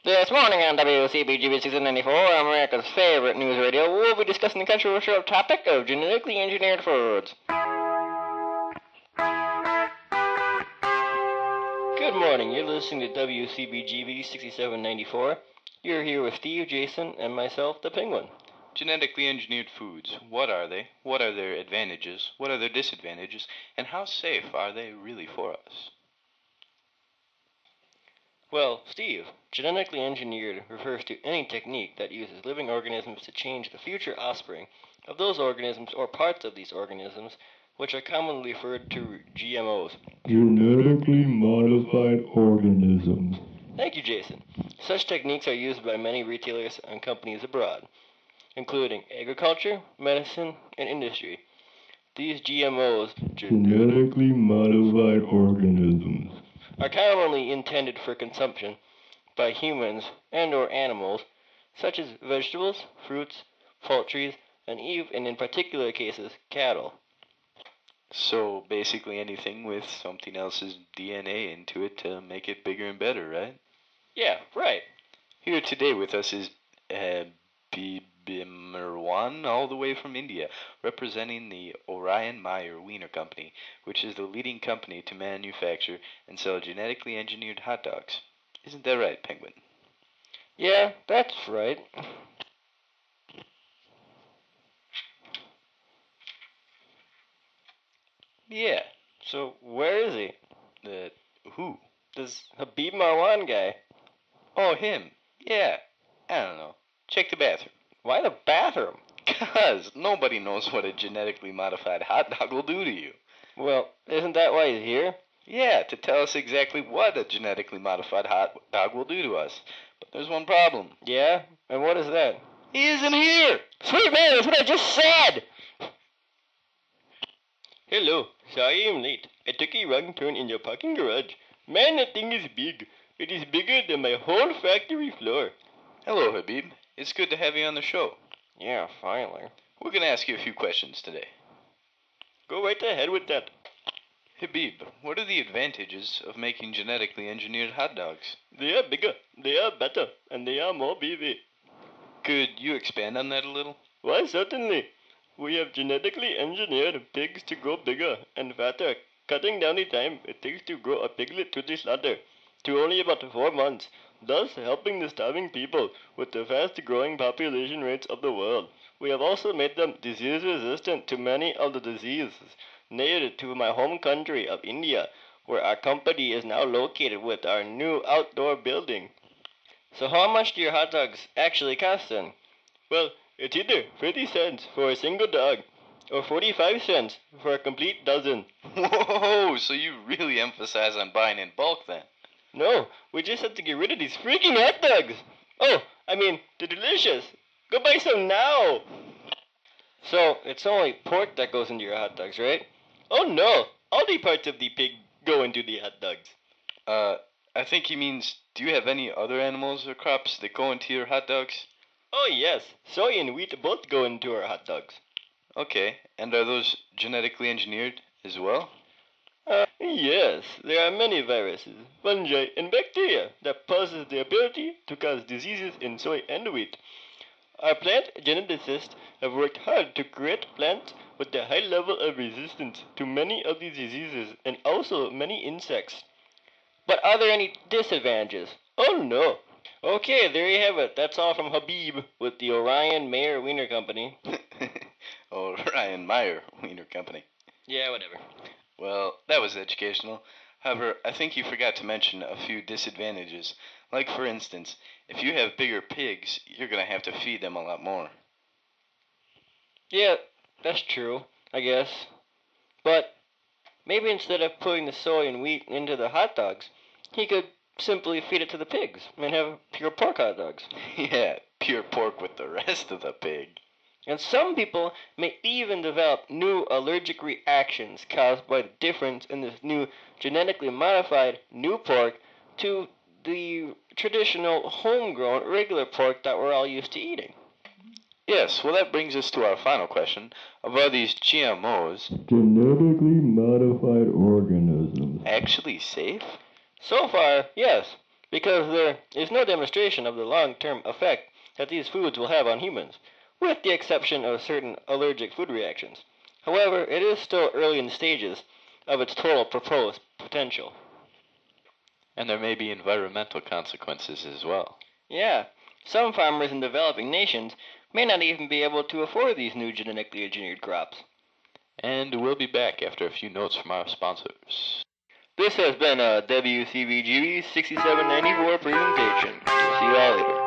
This morning on WCBGB6794, America's favorite news radio, we'll be discussing the controversial topic of genetically engineered foods. Good morning, you're listening to WCBGB6794. You're here with Steve, Jason, and myself, the Penguin. Genetically engineered foods, what are they? What are their advantages? What are their disadvantages? And how safe are they really for us? Well, Steve, genetically engineered refers to any technique that uses living organisms to change the future offspring of those organisms or parts of these organisms, which are commonly referred to GMOs. Genetically modified organisms. Thank you, Jason. Such techniques are used by many retailers and companies abroad, including agriculture, medicine, and industry. These GMOs, genetically modified organisms, are commonly intended for consumption by humans and or animals, such as vegetables, fruits, poultry, and even in particular cases, cattle. So basically anything with something else's DNA into it to make it bigger and better, right? Yeah, right. Here today with us is Bimarwan, all the way from India, representing the Orion Meyer Wiener Company, which is the leading company to manufacture and sell genetically engineered hot dogs. Isn't that right, Penguin? Yeah, that's right. Yeah. So where is he? Who? This Habib Marwan guy. Oh, him. Yeah. I don't know. Check the bathroom. Why the bathroom? 'Cause nobody knows what a genetically modified hot dog will do to you. Well, isn't that why he's here? Yeah, to tell us exactly what a genetically modified hot dog will do to us. But there's one problem. Yeah? And what is that? He isn't here! Sweet man, that's what I just said! Hello, sorry I'm late. I took a wrong turn in your parking garage. Man, that thing is big. It is bigger than my whole factory floor. Hello, Habib. It's good to have you on the show. Yeah, finally. We're going to ask you a few questions today. Go right ahead with that. Habib, what are the advantages of making genetically engineered hot dogs? They are bigger, they are better, and they are more beefy. Could you expand on that a little? Why, certainly. We have genetically engineered pigs to grow bigger and fatter, cutting down the time it takes to grow a piglet to the slaughter to only about 4 months, thus helping the starving people with the fast-growing population rates of the world. We have also made them disease-resistant to many of the diseases native to my home country of India, where our company is now located with our new outdoor building. So how much do your hot dogs actually cost then? Well, it's either 50 cents for a single dog or 45 cents for a complete dozen. Whoa, so you really emphasize on buying in bulk then? No, we just have to get rid of these freaking hot dogs. Oh, I mean, they're delicious. Go buy some now. So, it's only pork that goes into your hot dogs, right? Oh no, all the parts of the pig go into the hot dogs. I think he means, do you have any other animals or crops that go into your hot dogs? Oh yes, soy and wheat both go into our hot dogs. Okay, and are those genetically engineered as well? Yes, there are many viruses, fungi, and bacteria that possess the ability to cause diseases in soy and wheat. Our plant geneticists have worked hard to create plants with a high level of resistance to many of these diseases and also many insects. But are there any disadvantages? Oh no. Okay, there you have it. That's all from Habib with the Orion Meyer Wiener Company. Orion Meyer Wiener Company. Yeah, whatever. Well, that was educational. However, I think you forgot to mention a few disadvantages. Like, for instance, if you have bigger pigs, you're going to have to feed them a lot more. Yeah, that's true, I guess. But maybe instead of putting the soy and wheat into the hot dogs, he could simply feed it to the pigs and have pure pork hot dogs. Yeah, pure pork with the rest of the pig. And some people may even develop new allergic reactions caused by the difference in this new genetically modified new pork to the traditional homegrown regular pork that we're all used to eating. Yes, well that brings us to our final question of are these GMOs genetically modified organisms actually safe? So far, yes, because there is no demonstration of the long-term effect that these foods will have on humans, with the exception of certain allergic food reactions. However, it is still early in the stages of its total proposed potential. And there may be environmental consequences as well. Yeah, some farmers in developing nations may not even be able to afford these new genetically engineered crops. And we'll be back after a few notes from our sponsors. This has been a WCBGB6794 presentation. See y'all later.